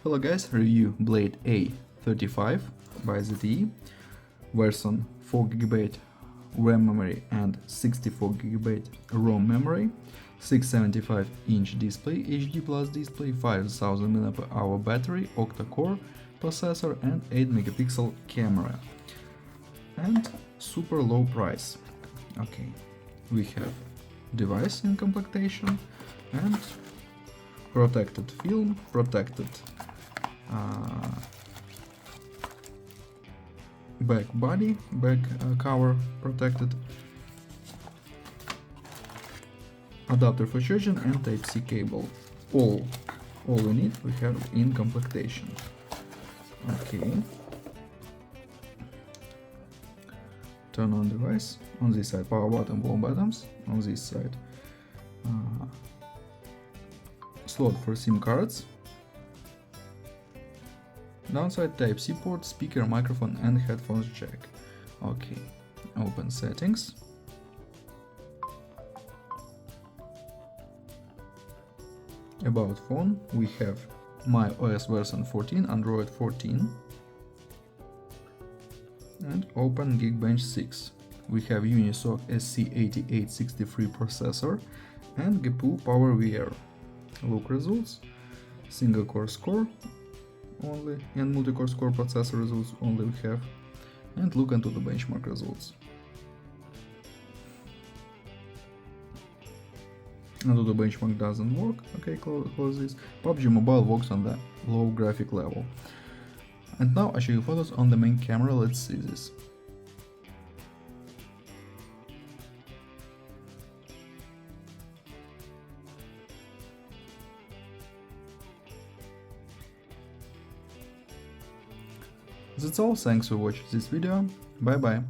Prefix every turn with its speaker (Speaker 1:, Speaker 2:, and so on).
Speaker 1: Hello guys, review Blade A35 by ZTE, version 4GB RAM memory and 64GB ROM memory, 675-inch display, HD plus display, 5000 mAh battery, octa-core processor and 8-megapixel camera, and super low price. Okay, we have device in completion and protected film, protected back body, back cover protected, adapter for charging and Type-C cable. All we need we have in completion. Okay. Turn on device. On this side power button, volume buttons. On this side slot for SIM cards. Downside Type-C port, speaker, microphone and headphones jack. Okay, open settings. About phone, we have my OS version 14, Android 14. And open Geekbench 6. We have Unisoc SC8863 processor and GPU Power VR. Look results, single core score only and multi-core score processor results only we have, and look into the benchmark results. Although the benchmark doesn't work, okay, close this. PUBG Mobile works on the low graphic level. And now I show you photos on the main camera, let's see this. That's all, thanks for watching this video, bye bye.